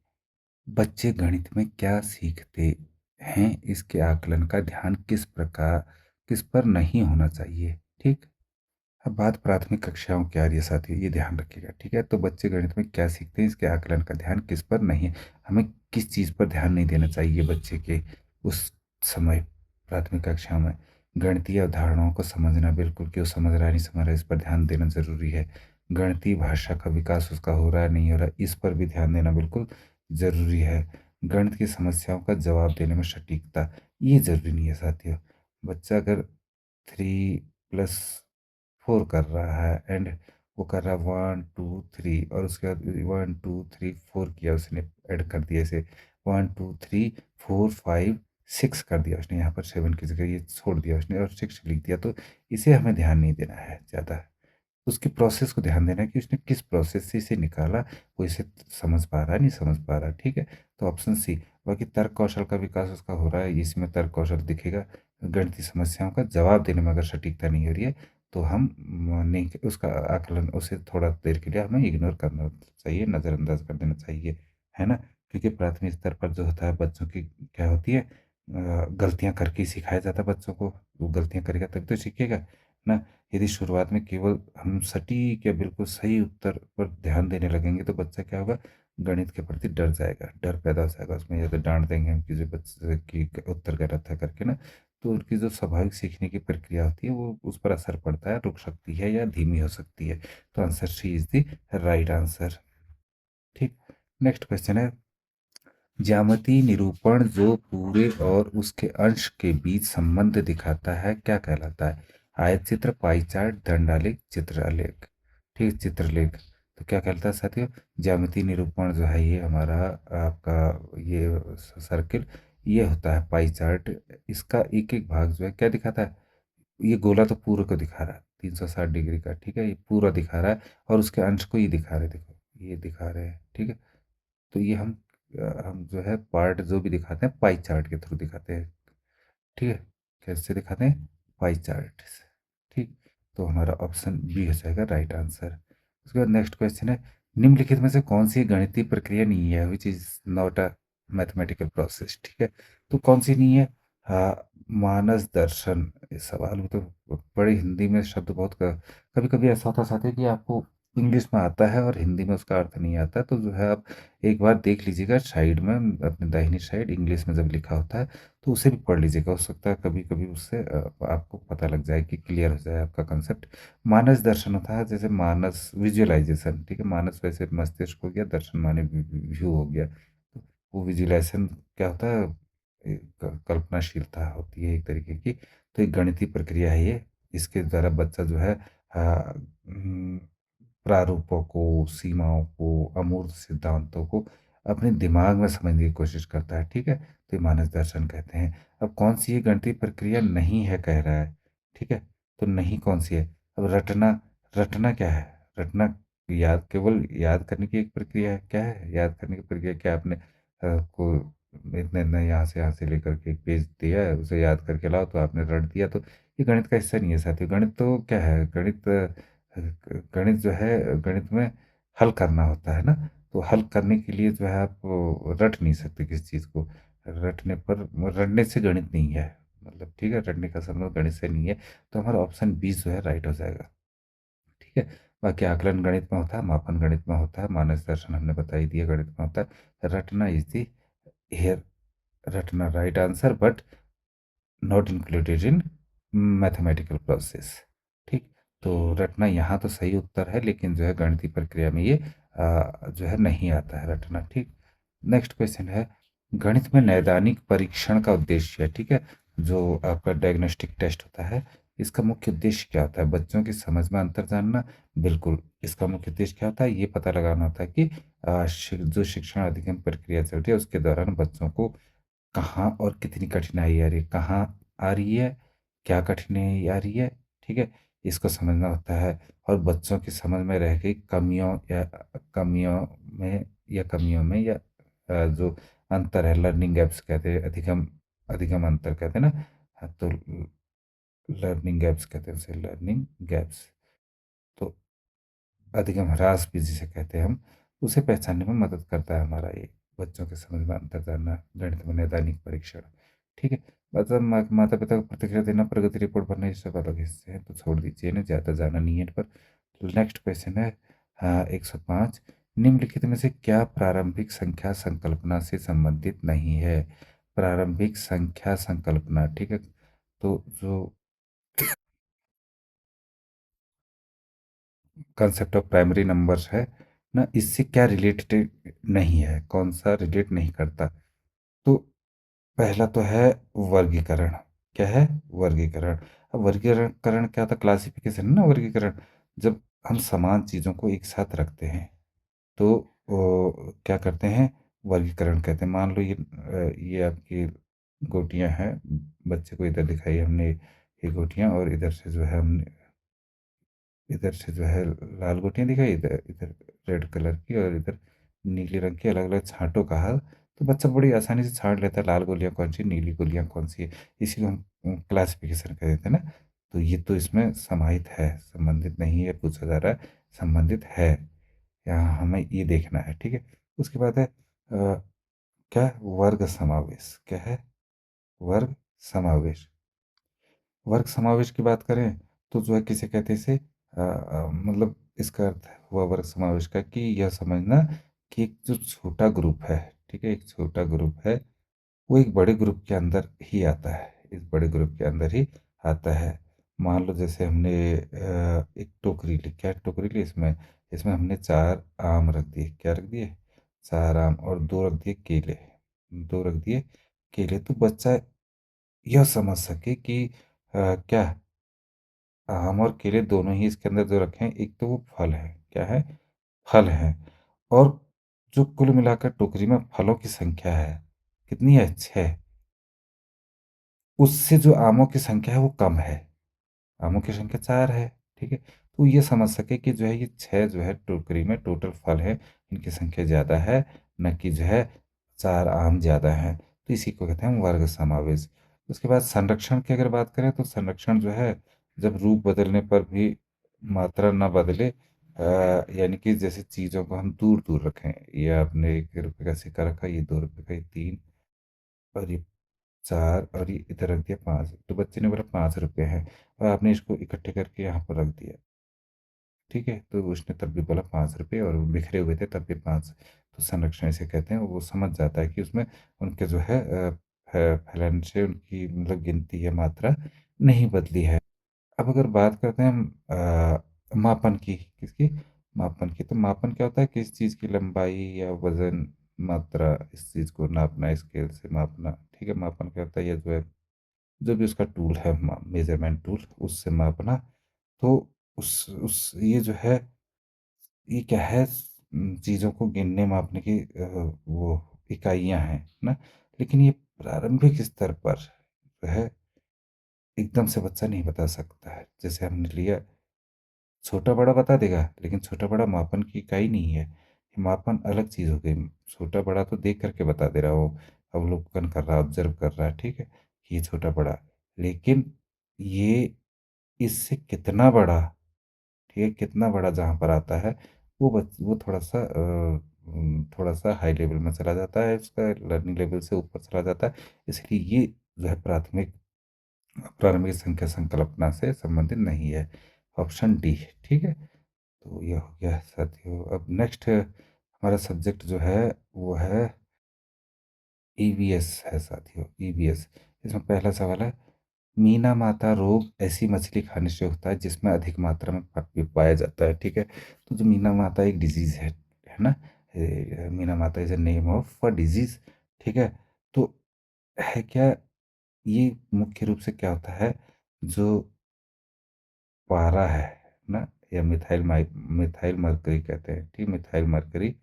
बच्चे गणित में क्या सीखते हैं, इसके आकलन का ध्यान किस पर नहीं होना चाहिए। ठीक, अब बात प्राथमिक कक्षाओं की आ रही है साथियों, ये ध्यान रखिएगा। ठीक है, तो बच्चे गणित में क्या सीखते हैं, इसके आकलन का ध्यान किस पर नहीं है, हमें किस चीज़ पर ध्यान नहीं देना चाहिए बच्चे के उस समय प्राथमिक कक्षा में। गणितीय अवधारणाओं को समझना, बिल्कुल कि वो समझ रहा है नहीं समझ रहा है, इस पर ध्यान देना ज़रूरी है। गणितीय भाषा का विकास उसका हो रहा है नहीं हो रहा है, इस पर भी ध्यान देना बिल्कुल ज़रूरी है। गणित की समस्याओं का जवाब देने में सटीकता, ये ज़रूरी नहीं है साथियों। बच्चा अगर 3+4 कर रहा है एंड वो कर रहा है 1 2 3, और उसके बाद 1 2 3 4 किया उसने, ऐड कर दिया इसे, 1 2 3 4 5 6 कर दिया उसने, यहाँ पर 7 की जगह ये छोड़ दिया उसने और 6 लिख दिया, तो इसे हमें ध्यान नहीं देना है ज़्यादा। उसकी प्रोसेस को ध्यान देना है कि उसने किस प्रोसेस से इसे निकाला, वो इसे समझ पा रहा है नहीं समझ पा रहा। ठीक है, तो ऑप्शन सी। बाकी तर्क कौशल का विकास उसका हो रहा है, इसमें तर्क कौशल दिखेगा। गणितीय समस्याओं का जवाब देने में अगर सटीकता नहीं हो रही है तो हम नहीं, उसका आकलन, उसे थोड़ा देर के लिए हमें इग्नोर करना चाहिए, नज़रअंदाज कर देना चाहिए, है ना। क्योंकि प्राथमिक स्तर पर जो होता है बच्चों की क्या होती है, गलतियां करके ही सिखाया जाता है बच्चों को, वो गलतियां करेगा तभी तो सीखेगा ना। यदि शुरुआत में केवल हम सटीक या बिल्कुल सही उत्तर पर ध्यान देने लगेंगे तो बच्चा क्या होगा, गणित के प्रति डर जाएगा, डर पैदा हो जाएगा उसमें, या तो डांट देंगे हम किसी बच्चे की उत्तर गलत है करके ना, तो उनकी जो स्वाभाविक सीखने की प्रक्रिया होती है वो उस पर असर पड़ता है, रुक सकती है या धीमी हो सकती है। तो answer C is the right answer. ठीक, नेक्स्ट क्वेश्चन है, ज्यामितीय निरूपण जो पूरे और उसके अंश के बीच संबंध दिखाता है क्या कहलाता है। आयत चित्र, पाई चार्ट, दंडालेख, चित्रलेख। ठीक, चित्रलेख। तो क्या कहलाता है साथियों, ज्यामितीय निरूपण जो है ये हमारा आपका ये सर्किल, ये होता है पाई चार्ट। इसका एक एक भाग जो है क्या दिखाता है, ये गोला तो पूरे को दिखा रहा है 360 डिग्री का, ठीक है, ये पूरा दिखा रहा है, और उसके अंश को ये दिखा रहे हैं, देखो ये दिखा रहे हैं। ठीक है, तो ये हम जो है पार्ट जो भी दिखाते हैं पाई चार्ट के थ्रू दिखाते हैं। ठीक है, कैसे दिखाते हैं, पाई चार्ट से। ठीक, तो हमारा ऑप्शन बी हो जाएगा राइट आंसर। उसके बाद नेक्स्ट क्वेश्चन है, निम्नलिखित में से कौन सी गणितीय प्रक्रिया नहीं है, which is not a mathematical process. ठीक है, तो कौन सी नहीं है, हाँ, मानस दर्शन। इस सवाल में तो बड़े हिंदी में शब्द बहुत कभी कभी ऐसा होता साथी कि आपको इंग्लिश में आता है और हिंदी में उसका अर्थ नहीं आता, तो जो है आप एक बार देख लीजिएगा साइड में, अपने दाहिनी साइड इंग्लिश में जब लिखा होता है तो उसे भी पढ़ लीजिएगा, हो सकता है कभी कभी उससे आपको पता लग जाए कि क्लियर हो जाए आपका कंसेप्ट। मानस दर्शन होता है, जैसे मानस विजुअलाइजेशन। ठीक है, मानस वैसे मस्तिष्क हो गया, दर्शन माने व्यू हो गया, तो वो विजुअलाइजेशन क्या होता है, कल्पनाशीलता होती है एक तरीके की। तो एक गणितीय प्रक्रिया है ये, इसके द्वारा बच्चा जो है प्रारूपों को, सीमाओं को, अमूर्त सिद्धांतों को अपने दिमाग में समझने की कोशिश करता है। ठीक है, तो ये मानस दर्शन कहते हैं। अब कौन सी ये गणितीय प्रक्रिया नहीं है कह रहा है। ठीक है, तो नहीं कौन सी है, अब रटना। रटना क्या है, रटना याद, केवल याद करने की एक प्रक्रिया है। क्या है याद करने की प्रक्रिया, क्या आपने को इतने इतने यहाँ से लेकर के एक पेज दिया है, उसे याद करके लाओ तो आपने रट दिया, तो ये गणित का हिस्सा नहीं है साथियों। गणित तो क्या है, गणित गणित जो है, गणित में हल करना होता है ना, तो हल करने के लिए जो है आप रट नहीं सकते किसी चीज़ को। रटने पर, रटने से गणित नहीं है, मतलब ठीक है, रटने का संबंध गणित से नहीं है। तो हमारा ऑप्शन बी जो है राइट हो जाएगा। ठीक है, बाकी आकलन गणित में होता है, मापन गणित में होता है, मानस दर्शन हमने बता ही दिया गणित में होता है। रटना इज दी हेयर, रटना right answer, but not included in mathematical process. ठीक, तो रटना यहाँ तो सही उत्तर है, लेकिन जो है गणितीय प्रक्रिया में ये जो है नहीं आता है रटना। ठीक, नेक्स्ट क्वेश्चन है, गणित में नैदानिक परीक्षण का उद्देश्य है। ठीक है, जो आपका डायग्नोस्टिक टेस्ट होता है, इसका मुख्य उद्देश्य क्या होता है, बच्चों की समझ में अंतर जानना। बिल्कुल, इसका मुख्य उद्देश्य क्या होता है, ये पता लगाना होता है कि जो शिक्षण अधिगम प्रक्रिया चल रही है उसके दौरान बच्चों को कहाँ और कितनी कठिनाई आ रही है, कहाँ आ रही है, क्या कठिनाई आ रही है। ठीक है, इसको समझना होता है। और बच्चों की समझ में रह गई कमियों में कमियों में या जो अंतर है, लर्निंग गैप्स कहते हैं, अधिगम अधिगम अंतर कहते हैं ना। हाँ, तो लर्निंग गैप्स कहते हैं उसे, लर्निंग गैप्स। तो अधिगम ह्रास भी जिसे कहते हैं हम, उसे पहचानने में मदद करता है हमारा ये बच्चों के समझ में अंतर जानना, गणित में नैदानिक परीक्षण। ठीक है। मतलब माता पिता को प्रतिक्रिया देना, प्रगति रिपोर्ट भरना, ये सब अलग हिस्से हैं, तो छोड़ दीजिए ना, ज़्यादा जाना नहीं है इन पर। नेक्स्ट क्वेश्चन है 105। निम्नलिखित में से क्या प्रारंभिक संख्या संकल्पना से संबंधित नहीं है? प्रारंभिक संख्या संकल्पना, ठीक है। तो जो कंसेप्ट ऑफ प्राइमरी नंबर्स है ना, इससे क्या रिलेटेड नहीं है, कौन सा रिलेट नहीं करता? तो पहला तो है वर्गीकरण। क्या है? वर्गीकरण। अब वर्गीकरण क्या था? क्लासिफिकेशन है ना वर्गीकरण। जब हम समान चीज़ों को एक साथ रखते हैं तो क्या करते हैं? वर्गीकरण कहते हैं। मान लो ये आपकी गोटियां हैं, बच्चे को इधर दिखाई हमने ये गोटियां, और इधर से जो है हमने, इधर से जो है लाल गोटियां दिखाई, इधर इधर रेड कलर की, और इधर नीले रंग की, अलग अलग छांटों का हाल। तो बच्चा बड़ी आसानी से छांट लेता है लाल गोलियां कौन सी, नीली गोलियां कौन सी है। इसी को हम क्लासिफिकेशन कर देते हैं ना। तो ये तो इसमें समाहित है, संबंधित नहीं है पूछा जा रहा है, संबंधित है। यहाँ हमें ये देखना है, ठीक है। उसके बाद है क्या? वर्ग समावेश। क्या है? वर्ग समावेश। वर्ग समावेश की बात करें तो जो है किसे कहते हैं? इसे मतलब इसका अर्थ हुआ वर्ग समावेश का कि यह समझना कि एक जो छोटा ग्रुप है, ठीक है, एक छोटा ग्रुप है, वो एक बड़े ग्रुप के अंदर ही आता है, इस बड़े ग्रुप के अंदर ही आता है। मान लो जैसे हमने एक टोकरी ली। क्या टोकरी ली? इसमें इसमें हमने 4 आम रख दिए। क्या रख दिए? 4 आम, और 2 रख दिए केले। तो बच्चा यह समझ सके कि क्या आम और केले दोनों ही इसके अंदर जो रखे हैं, एक तो वो फल है। क्या है? फल है। और जो कुल मिलाकर टोकरी में फलों की संख्या है, कितनी है? 6। उससे जो आमों की संख्या है वो कम है। आमों की संख्या 4 है। ठीक है। तो ये समझ सके कि जो है ये 6 जो है टोकरी में टोटल फल है, इनकी संख्या ज़्यादा है, न कि जो है 4 आम ज़्यादा हैं। तो इसी को कहते हैं वर्ग समावेश। उसके बाद संरक्षण की अगर बात करें तो संरक्षण जो है, जब रूप बदलने पर भी मात्रा ना बदले, यानी कि जैसे चीज़ों को हम दूर दूर रखें, ये आपने 1 रुपये का सिक्का रखा, ये 2 रुपये का, ये 3, और ये 4, और ये इधर रख दिया 5। तो बच्चे ने बोला 5 रुपये है, और आपने इसको इकट्ठे करके यहाँ पर रख दिया। ठीक है। तो उसने तब भी बोला 5 रुपये, और वो बिखरे हुए थे तब भी 5। तो संरक्षण इसे कहते हैं। वो समझ जाता है कि उसमें उनके जो है फैलाने से उनकी मतलब गिनती या मात्रा नहीं बदली है। अब अगर बात करते हैं हम मापन की, किसकी? मापन की। तो मापन क्या होता है? किस चीज़ की लंबाई या वजन, मात्रा, इस चीज़ को नापना, स्केल से मापना। ठीक है। मापन क्या होता है? ये जो है जो भी उसका टूल है, मेजरमेंट टूल, उससे मापना। तो उस ये जो है, ये क्या है? चीज़ों को गिनने मापने की वो इकाइयाँ हैं ना। लेकिन ये प्रारंभिक स्तर पर जो है एकदम से बच्चा नहीं बता सकता है। जैसे हमने लिया, छोटा बड़ा बता देगा, लेकिन छोटा बड़ा मापन की इकाई नहीं है। ये मापन अलग चीज़ हो गई। छोटा बड़ा तो देख करके बता दे रहा हो, अवलोकन कर रहा है, ऑब्जर्व कर रहा है, ठीक है, कि ये छोटा बड़ा। लेकिन ये इससे कितना बड़ा, ठीक है, कितना बड़ा जहाँ पर आता है, वो थोड़ा सा हाई लेवल में चला जाता है, इसका लर्निंग लेवल से ऊपर चला जाता है। इसलिए ये जो है प्रारंभिक संख्या संकल्पना से संबंधित नहीं है। Option D. ठीक है। तो ये हो गया साथियों। अब नेक्स्ट हमारा सब्जेक्ट जो है वो है ईवीएस है साथियों, ईवीएस। इसमें पहला सवाल है, मीना माता रोग ऐसी मछली खाने से होता है जिसमें अधिक मात्रा में पाया जाता है। ठीक है। तो जो मीना माता एक डिजीज है ना, मीना माता is a name of a disease. ठीक है। तो है क्या? ये मुख्य रूप से क्या होता है? जो पारा है ना, या मिथाइल मरकरी कहते हैं, ठीक, मिथाइल मरकरी,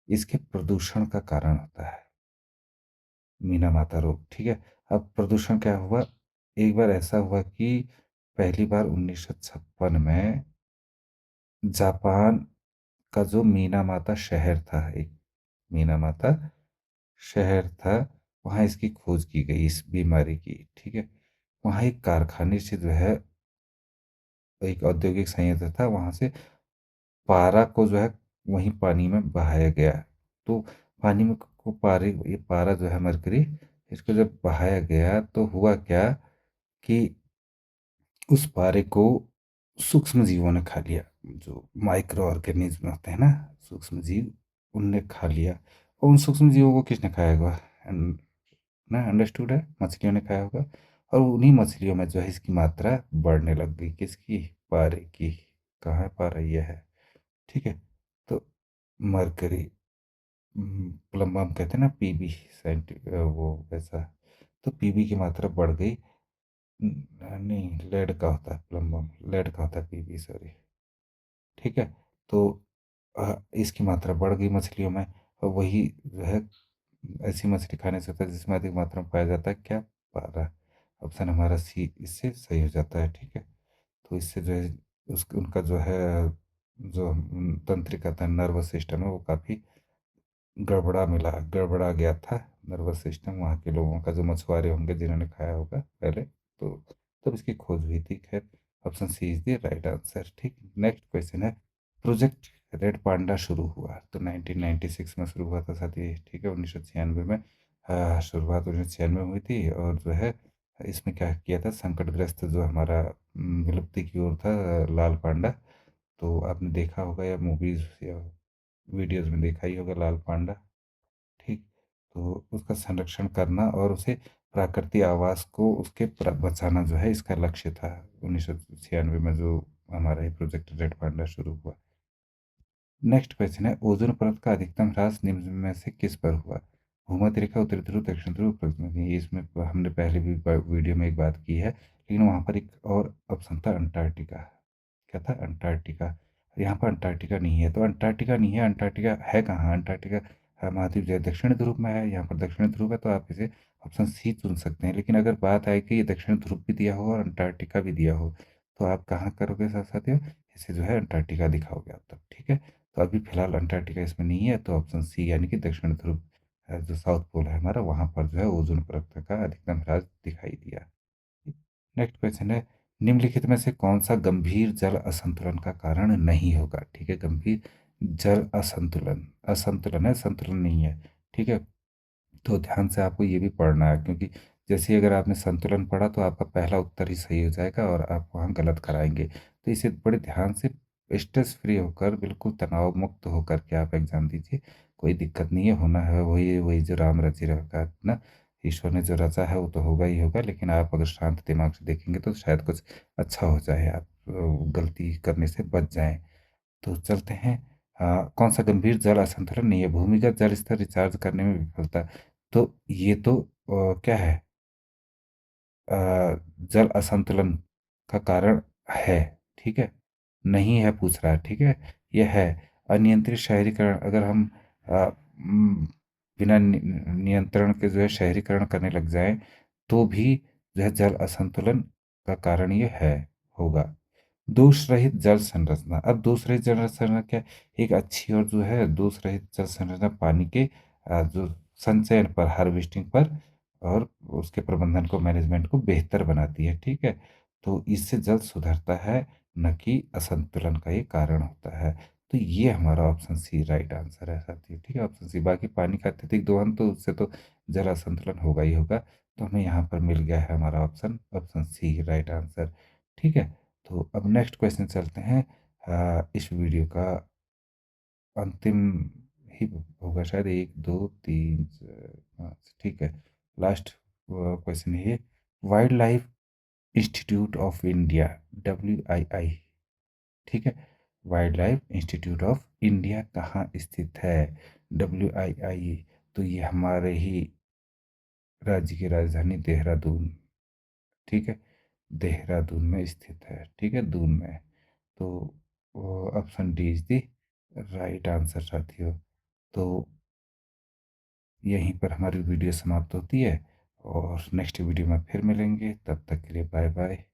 इसके प्रदूषण का कारण होता है मीना माता रोग। ठीक है। अब प्रदूषण क्या हुआ? एक बार ऐसा हुआ कि पहली बार 1956 में जापान का जो मीनामाता शहर था, एक मीनामाता शहर था, वहाँ इसकी खोज की गई इस बीमारी की। ठीक है, वहाँ एक कारखाने से जो है, एक औद्योगिक संयंत्र था, वहाँ से पारा को जो है वहीं पानी में बहाया गया। तो पानी में को पारे ये पारा जो है मरकरी, इसको जब बहाया गया तो हुआ क्या कि उस पारे को सूक्ष्म जीवों ने खा लिया। जो माइक्रो ऑर्गेनिज्म होते हैं ना, सूक्ष्म जीव, उनने खा लिया। और उन सूक्ष्म जीवों को किसने खाया होगा? ना, अंडरस्टूड है, मछलियों ने खाया होगा। और उन्हीं मछलियों में जो है इसकी मात्रा बढ़ने लग गई, किसकी? पारे की। कहाँ है पारा? ये है। ठीक है, तो मरकरी, प्लम्बम कहते हैं ना, पीबी, वो वैसा। तो पीबी की मात्रा बढ़ गई। नहीं, लेड का होता है प्लम्बम, लेड का होता है पीबी, सॉरी। ठीक है, तो इसकी मात्रा बढ़ गई मछलियों में। और वही जो है, ऐसी मछली खाने से होता है जिसमें अधिक मात्रा में पाया जाता है क्या? पारा। ऑप्शन हमारा सी इससे सही हो जाता है। ठीक है, तो इससे जो है उनका जो है, जो तंत्रिका था, नर्वस सिस्टम है, वो काफ़ी गड़बड़ा गया था। नर्वस सिस्टम वहाँ के लोगों का, जो मछुआरे होंगे जिन्होंने खाया होगा पहले, तो तब इसकी खोज हुई थी। खैर, option C is the right answer. ठीक, नेक्स्ट क्वेश्चन है, प्रोजेक्ट रेड पांडा शुरू हुआ तो 1996 में शुरू हुआ था साथी। ठीक है, 1996 में शुरुआत 1996 में हुई थी। और जो है इसमें क्या किया था, संकटग्रस्त जो हमारा विलुप्ति की ओर था, लाल पांडा। तो आपने देखा होगा, या मूवीज या वीडियोज में देखा ही होगा लाल पांडा। ठीक, तो उसका संरक्षण करना और उसे प्राकृतिक आवास को उसके बचाना जो है इसका लक्ष्य था 1996 में, जो हमारा ये प्रोजेक्ट रेड पांडा शुरू हुआ। नेक्स्ट क्वेश्चन है, ओजोन परत का अधिकतम ह्रास निम्न में से किस पर हुआ? भूमध्य रेखा, उत्तरी ध्रुव, दक्षिण ध्रुव, पश्चिमी ध्रुव। ये इसमें हमने पहले भी वीडियो में एक बात की है, लेकिन वहाँ पर एक और ऑप्शन था, अंटार्कटिका। क्या था? अंटार्कटिका। यहाँ पर अंटार्कटिका नहीं है, तो अंटार्कटिका नहीं है, अंटार्कटिका है कहाँ? अंटार्कटिका महाद्वीप जो है दक्षिण ध्रुव में है, यहाँ पर दक्षिण ध्रुव है, तो आप इसे ऑप्शन सी चुन सकते हैं। लेकिन अगर बात आए कि ये दक्षिण ध्रुव भी दिया हो और अंटार्कटिका भी दिया हो, तो आप कहाँ करोगे साथ साथियों? इसे जो है अंटार्कटिका दिखाओगे आप तब। ठीक है, तो अभी फिलहाल अंटार्कटिका इसमें नहीं है, तो ऑप्शन सी यानी कि दक्षिण ध्रुव, जो साउथ पोल है हमारा, वहाँ पर जो है ओजोन परत का अधिकतम ह्रास दिखाई दिया। नेक्स्ट क्वेश्चन है, निम्नलिखित में से कौन सा गंभीर जल असंतुलन का कारण नहीं होगा? ठीक है, गंभीर जल असंतुलन, असंतुलन है, संतुलन नहीं है। ठीक है, तो ध्यान से आपको ये भी पढ़ना है, क्योंकि जैसे ही अगर आपने संतुलन पढ़ा तो आपका पहला उत्तर ही सही हो जाएगा और आप वहाँ गलत कराएंगे। तो इसे बड़े ध्यान से, स्ट्रेस फ्री होकर, बिल्कुल तनाव मुक्त होकर के आप एग्जाम दीजिए। कोई दिक्कत नहीं है, होना है वही वही जो राम रचि रखा है ना, ईश्वर ने जो रचा है वो तो होगा ही होगा। लेकिन आप अगर शांत दिमाग से देखेंगे तो शायद कुछ अच्छा हो जाए, आप गलती करने से बच जाएं। तो चलते हैं। कौन सा गंभीर जल असंतुलन नहीं है? भूमिगत जल स्तर रिचार्ज करने में विफलता। तो ये तो क्या है, अ, जल असंतुलन का कारण है। ठीक है, नहीं है पूछ रहा है। ठीक है, यह है अनियंत्रित शहरीकरण। अगर हम बिना नियंत्रण के जो है शहरीकरण करने लग जाएं, तो भी जो है जल असंतुलन का कारण ये है, होगा। दोष रहित जल संरचना। अब दोष रहित जल संरचना क्या? एक अच्छी और जो है दोष रहित जल संरचना पानी के जो संचयन पर, हार्वेस्टिंग पर, और उसके प्रबंधन को, मैनेजमेंट को बेहतर बनाती है। ठीक है, तो इससे जल सुधरता है, न कि असंतुलन का ये कारण होता है। तो ये हमारा ऑप्शन सी राइट आंसर है साथी। ठीक है, ऑप्शन सी। बाकी पानी का अत्यधिक दोहन, तो उससे तो जल असंतुलन होगा ही होगा। तो हमें यहाँ पर मिल गया है हमारा option, option C right answer. ठीक है, तो अब नेक्स्ट क्वेश्चन चलते हैं। इस वीडियो का अंतिम ही होगा शायद, 1 2 3 4 5। ठीक है, लास्ट क्वेश्चन है, wild life institute of India, WII। ठीक है, wild life institute of India कहाँ स्थित है? WII, तो ये हमारे ही राज्य की राजधानी देहरादून। ठीक है, देहरादून में स्थित है। ठीक है, दून में। तो option D is the right answer साथियों। तो यहीं पर हमारी वीडियो समाप्त होती है, और नेक्स्ट वीडियो में फिर मिलेंगे। तब तक के लिए बाय बाय।